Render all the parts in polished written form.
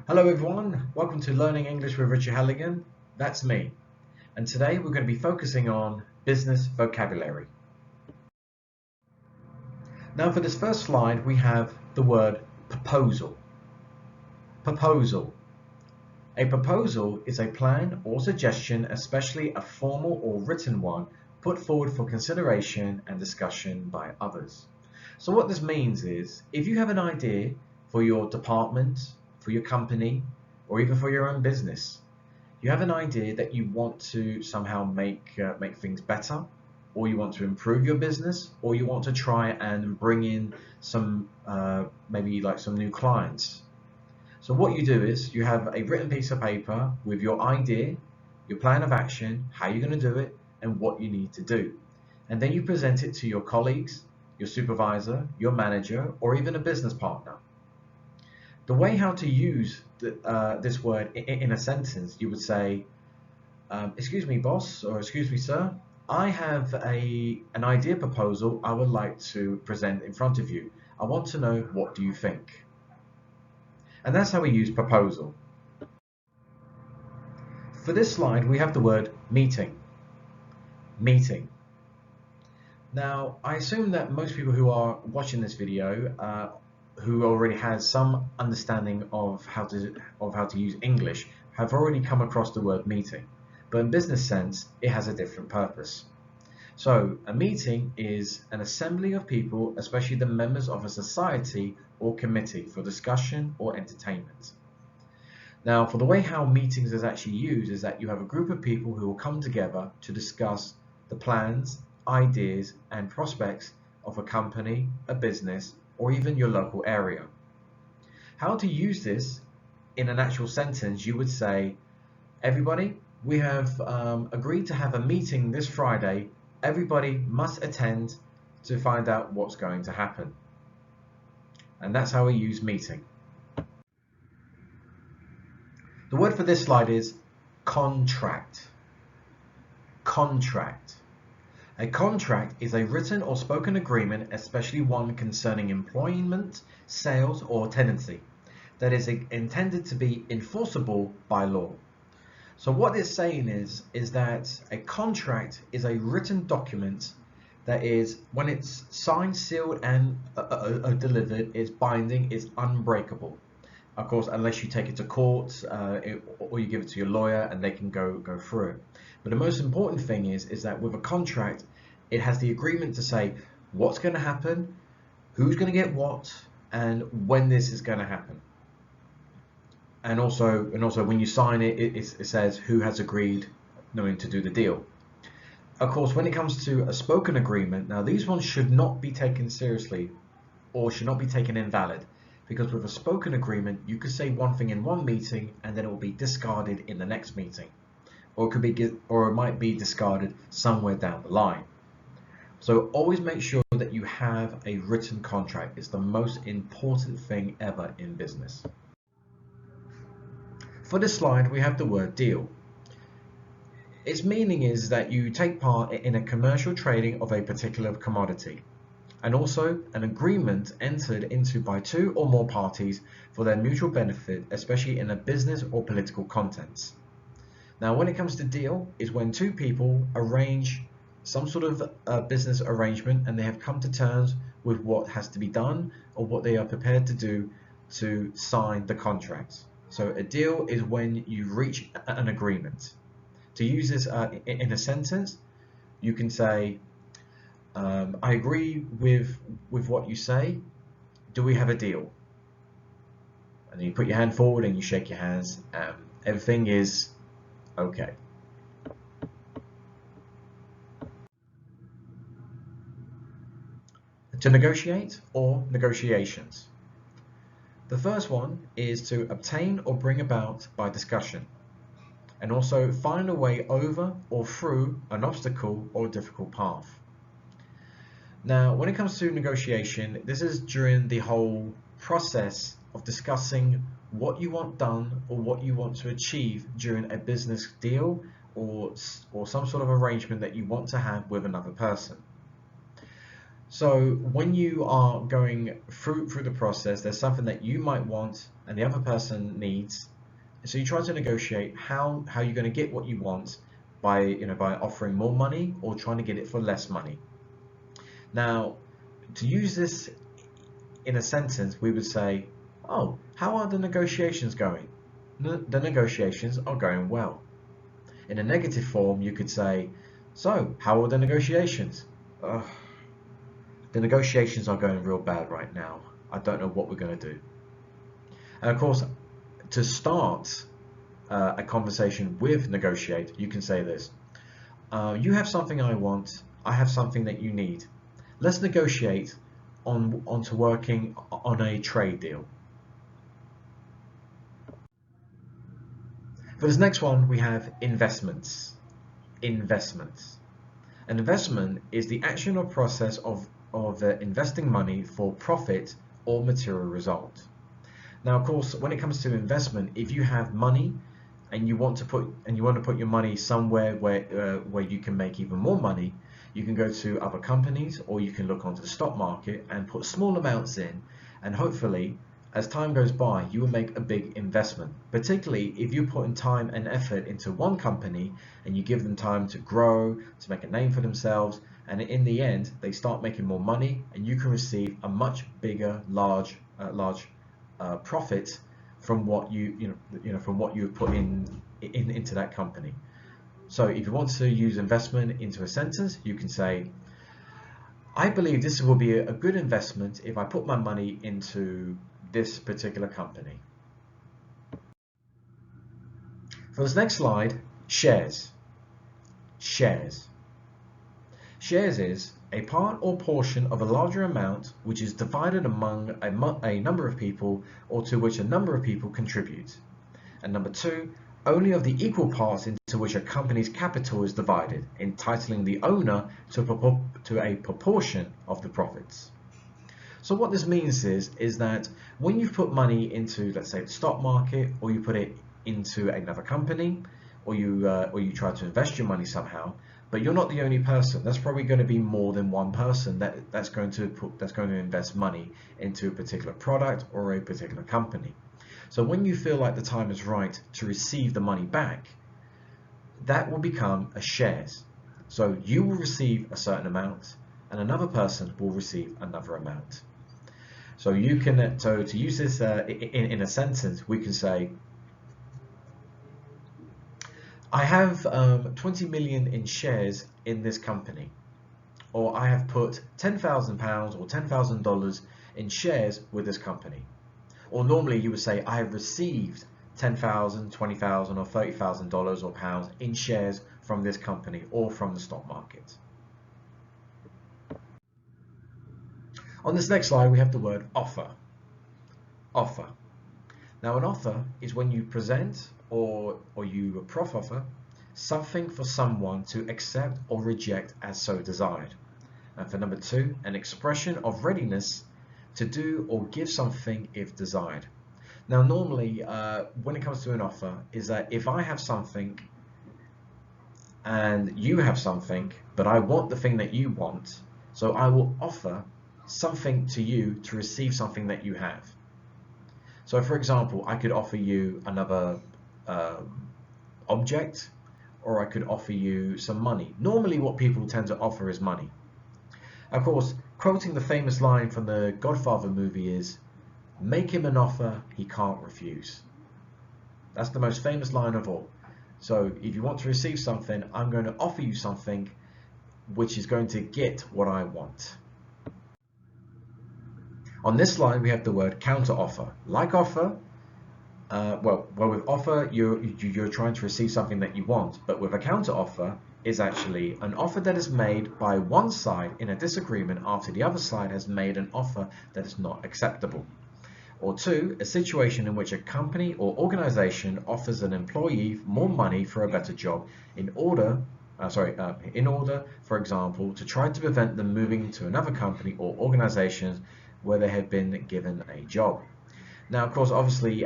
Hello everyone, welcome to Learning English with Richard Halligan. That's me. And today we're going to be focusing on business vocabulary. Now for this first slide we have the word proposal. Proposal. A proposal is a plan or suggestion, especially a formal or written one, put forward for consideration and discussion by others. So what this means is, if you have an idea for your department, for your company, or even for your own business, you have an idea that you want to somehow make things better, or you want to improve your business, or you want to try and bring in some maybe like some new clients. So what you do is you have a written piece of paper with your idea, your plan of action, how you're going to do it, and what you need to do. And then you present it to your colleagues, your supervisor, your manager, or even a business partner. The way how to use this word in a sentence, you would say, excuse me, boss, or excuse me, sir, I have an idea proposal I would like to present in front of you. I want to know, what do you think? And that's how we use proposal. For this slide, we have the word meeting. Meeting. Now, I assume that most people who are watching this video, who already has some understanding of how to use English, have already come across the word meeting. But in business sense, it has a different purpose. So a meeting is an assembly of people, especially the members of a society or committee, for discussion or entertainment. Now, for the way how meetings is actually used is that you have a group of people who will come together to discuss the plans, ideas, and prospects of a company, a business, or even your local area. How to use this in an actual sentence, you would say, everybody, we have agreed to have a meeting this Friday. Everybody must attend to find out what's going to happen. And that's how we use meeting. The word for this slide is contract. Contract. A contract is a written or spoken agreement, especially one concerning employment, sales, or tenancy, that is intended to be enforceable by law. So what it's saying is that a contract is a written document that is, when it's signed, sealed, and delivered, is binding, is unbreakable. Of course, unless you take it to court or you give it to your lawyer and they can go through it. But the most important thing is that with a contract, it has the agreement to say what's going to happen, who's going to get what, and when this is going to happen. And also when you sign it, it says who has agreed knowing to do the deal. Of course, when it comes to a spoken agreement, now these ones should not be taken seriously or should not be taken invalid, because with a spoken agreement, you could say one thing in one meeting and then it will be discarded in the next meeting, or it might be discarded somewhere down the line. So always make sure that you have a written contract. It's the most important thing ever in business. For this slide, we have the word deal. Its meaning is that you take part in a commercial trading of a particular commodity, and also an agreement entered into by two or more parties for their mutual benefit, especially in a business or political context. Now, when it comes to deal, is when two people arrange some sort of business arrangement and they have come to terms with what has to be done or what they are prepared to do to sign the contract. So a deal is when you reach an agreement. To use this in a sentence, you can say, I agree with what you say. Do we have a deal? And then you put your hand forward and you shake your hands. Everything is okay. To negotiate or negotiations. The first one is to obtain or bring about by discussion, and also find a way over or through an obstacle or difficult path. Now, when it comes to negotiation, this is during the whole process of discussing what you want done or what you want to achieve during a business deal or some sort of arrangement that you want to have with another person. So when you are going through the process, there's something that you might want and the other person needs. So you try to negotiate how you're going to get what you want by by offering more money or trying to get it for less money. Now, to use this in a sentence, we would say, "Oh, how are the negotiations going?" The negotiations are going well. In a negative form, you could say, "So, how are the negotiations?" "Ugh, the negotiations are going real bad right now. I don't know what we're going to do." And of course, to start a conversation with negotiate, you can say this. You have something I want, I have something that you need. Let's negotiate onto working on a trade deal. For this next one, we have investments. Investments. An investment is the action or process of investing money for profit or material result. Now, of course, when it comes to investment, if you have money and you want to put your money somewhere where you can make even more money, you can go to other companies or you can look onto the stock market and put small amounts in, and hopefully as time goes by you will make a big investment, particularly if you put in time and effort into one company and you give them time to grow, to make a name for themselves, and in the end they start making more money and you can receive a much bigger large profit from what from what you've put into that company. So if you want to use investment into a sentence, you can say, I believe this will be a good investment if I put my money into this particular company. For this next slide, shares. Shares. Shares is a part or portion of a larger amount which is divided among a number of people or to which a number of people contribute. And number two, only of the equal parts into which a company's capital is divided, entitling the owner to a proportion of the profits. So what this means is that when you've put money into, let's say, the stock market, or you put it into another company, or you try to invest your money somehow, but you're not the only person. That's probably going to be more than one person that's going to invest money into a particular product or a particular company. So when you feel like the time is right to receive the money back, that will become a shares. So you will receive a certain amount and another person will receive another amount. So you can, so to use this in a sentence, we can say, I have 20 million in shares in this company, or I have put £10,000 or $10,000 in shares with this company. Or normally you would say, I have received $10,000, $20,000 or $30,000 or pounds in shares from this company or from the stock market. On this next slide, we have the word offer. Offer. Now, an offer is when you present or you proffer something for someone to accept or reject as so desired. And for number two, an expression of readiness to do or give something if desired. Now, normally, when it comes to an offer, is that if I have something and you have something, but I want the thing that you want, so I will offer something to you to receive something that you have. So for example, I could offer you another object, or I could offer you some money. Normally what people tend to offer is money. Of course, quoting the famous line from the Godfather movie is, make him an offer he can't refuse. That's the most famous line of all. So if you want to receive something, I'm going to offer you something which is going to get what I want. On this slide, we have the word counteroffer. Like offer, well, with offer, you're trying to receive something that you want, but with a counteroffer is actually an offer that is made by one side in a disagreement after the other side has made an offer that is not acceptable. Or two, a situation in which a company or organization offers an employee more money for a better job in order, for example, to try to prevent them moving to another company or organization where they had been given a job. Now, of course, obviously,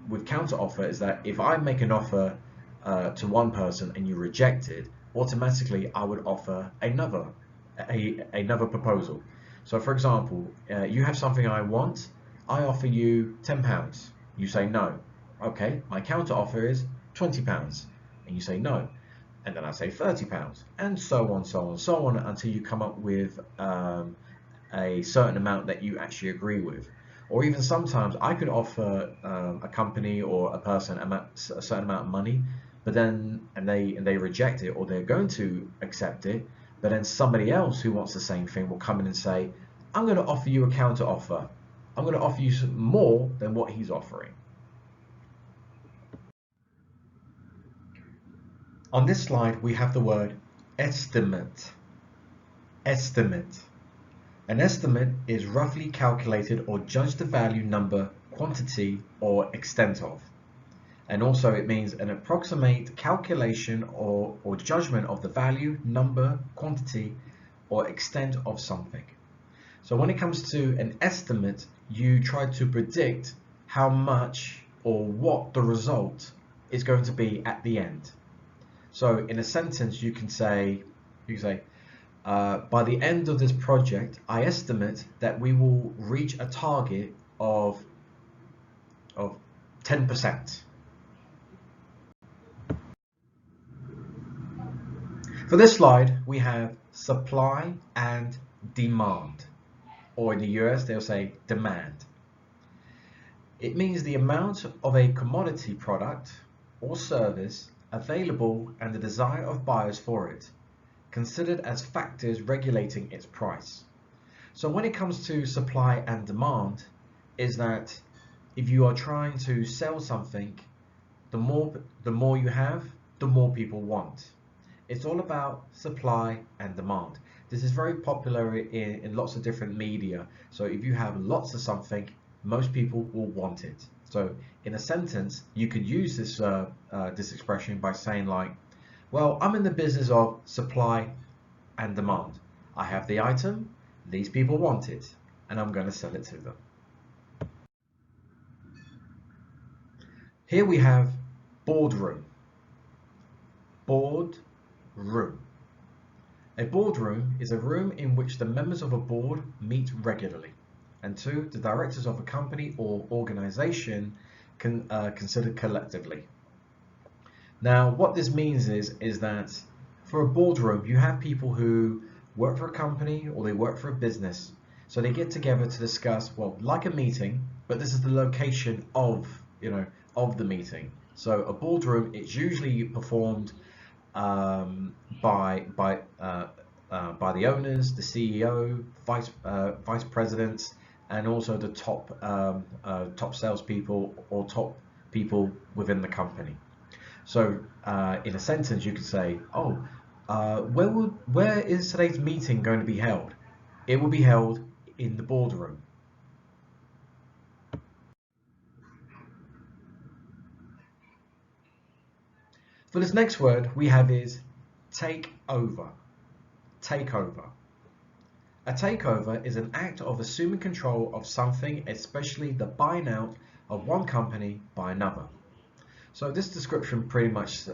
with counteroffer is that if I make an offer to one person and you reject it, automatically I would offer another proposal. So for example, you have something I want, I offer you £10. You say no. Okay, my counter offer is £20. And you say no. And then I say £30, and so on, so on, so on, until you come up with a certain amount that you actually agree with. Or even sometimes I could offer a company or a person a certain amount of money, but then and they reject it, or they're going to accept it, but then somebody else who wants the same thing will come in and say, I'm going to offer you a counter offer. I'm going to offer you some more than what he's offering. On this slide, we have the word estimate. Estimate. An estimate is roughly calculated or judge the value, number, quantity, or extent of. And also it means an approximate calculation or judgment of the value, number, quantity, or extent of something. So when it comes to an estimate, you try to predict how much or what the result is going to be at the end. So in a sentence, you can say, by the end of this project, I estimate that we will reach a target of 10%. For this slide, we have supply and demand, or in the US, they'll say demand. It means the amount of a commodity product or service available and the desire of buyers for it, considered as factors regulating its price. So when it comes to supply and demand, is that if you are trying to sell something, the more you have, the more people want. It's all about supply and demand. This is very popular in lots of different media. So if you have lots of something, most people will want it. So in a sentence, you could use this this expression by saying like, well, I'm in the business of supply and demand. I have the item, these people want it, and I'm going to sell it to them. Here we have boardroom. Boardroom. A boardroom is a room in which the members of a board meet regularly, and two, the directors of a company or organization can consider collectively. Now, what this means is that for a boardroom, you have people who work for a company or they work for a business. So they get together to discuss, well, like a meeting, but this is the location of, of the meeting. So a boardroom, it's usually performed by the owners, the CEO, vice presidents, and also the top salespeople or top people within the company. So in a sentence, you could say, "Oh, where is today's meeting going to be held?" It will be held in the boardroom. For this next word we have is take over. Take over. A takeover is an act of assuming control of something, especially the buying out of one company by another. So this description pretty much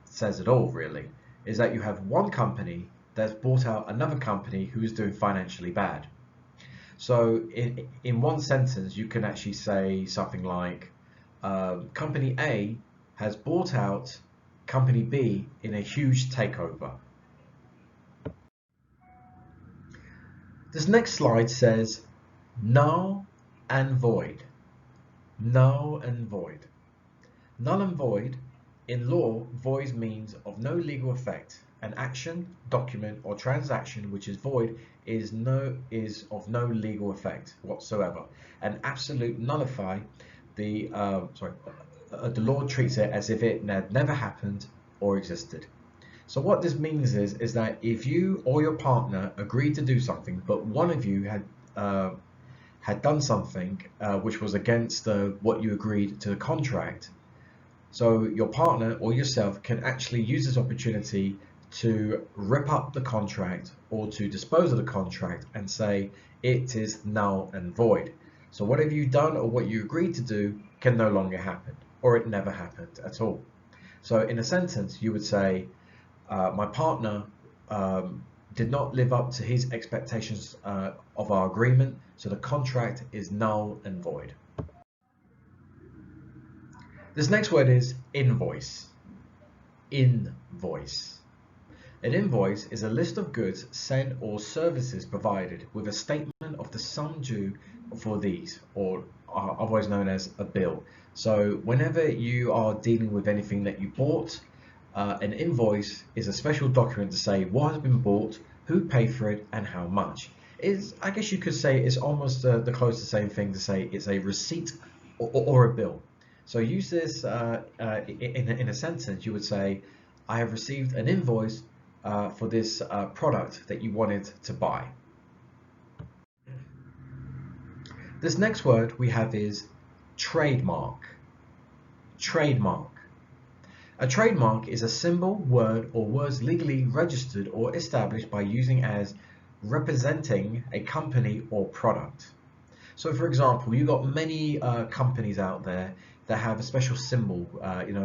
says it all, really, is that you have one company that's bought out another company who is doing financially bad. So in one sentence, you can actually say something like, Company A has bought out Company B in a huge takeover. This next slide says null and void. Null and void. Null and void, in law, void means of no legal effect. An action, document, or transaction which is void is of no legal effect whatsoever. An absolute nullify, the law treats it as if it had never happened or existed. So what this means is that if you or your partner agreed to do something, but one of you had done something which was against what you agreed to the contract, so your partner or yourself can actually use this opportunity to rip up the contract or to dispose of the contract and say it is null and void. So whatever you've done or what you agreed to do can no longer happen, or it never happened at all. So in a sentence, you would say, my partner did not live up to his expectations of our agreement, so the contract is null and void. This next word is invoice. Invoice. An invoice is a list of goods sent or services provided with a statement of the sum due for these, or otherwise known as a bill. So whenever you are dealing with anything that you bought, an invoice is a special document to say what has been bought, who paid for it, and how much. I guess you could say it's almost the closest same thing to say it's a receipt or a bill. So use this in a sentence. You would say, I have received an invoice for this product that you wanted to buy. This next word we have is trademark. Trademark. A trademark is a symbol, word, or words legally registered or established by using as representing a company or product. So for example, you've got many companies out there that have a special symbol,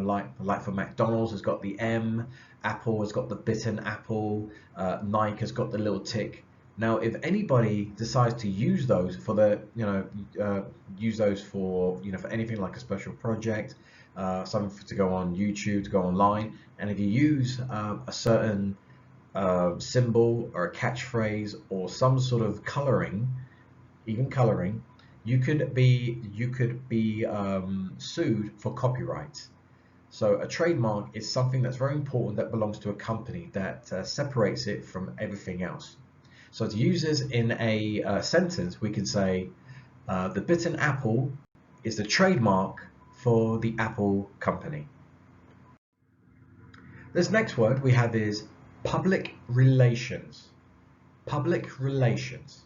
like for McDonald's has got the M, Apple has got the bitten apple, Nike has got the little tick. Now, if anybody decides to use those for for anything like a special project, something to go on YouTube, to go online, and if you use a certain symbol or a catchphrase or some sort of coloring, even coloring, you could be sued for copyright. So a trademark is something that's very important that belongs to a company that separates it from everything else. So to use this in a sentence, we can say the bitten apple is the trademark for the Apple company. This next word we have is public relations. Public relations.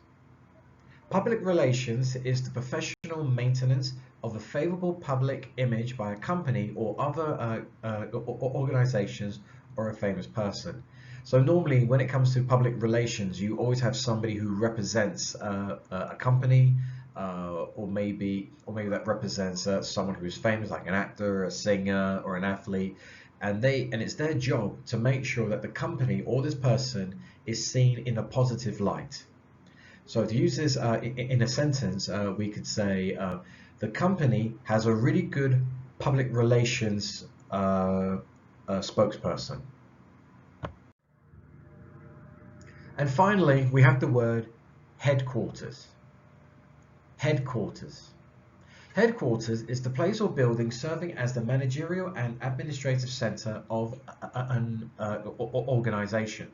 Public relations is the professional maintenance of a favorable public image by a company or other organizations or a famous person. So normally when it comes to public relations, you always have somebody who represents a company or maybe that represents someone who's famous, like an actor, a singer, or an athlete, and it's their job to make sure that the company or this person is seen in a positive light. So to use this in a sentence, we could say the company has a really good public relations spokesperson. And finally, we have the word headquarters. Headquarters. Headquarters is the place or building serving as the managerial and administrative center of an organization.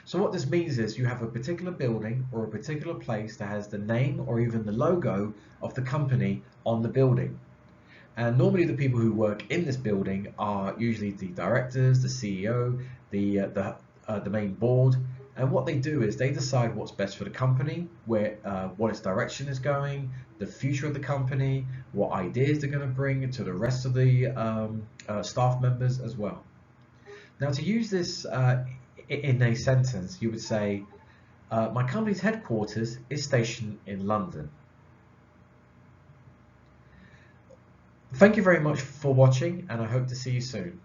So what this means is you have a particular building or a particular place that has the name or even the logo of the company on the building. And normally the people who work in this building are usually the directors, the CEO, the main board. And what they do is they decide what's best for the company, what its direction is going, the future of the company, what ideas they're going to bring to the rest of the staff members as well. Now to use this in a sentence, you would say, my company's headquarters is stationed in London. Thank you very much for watching, and I hope to see you soon.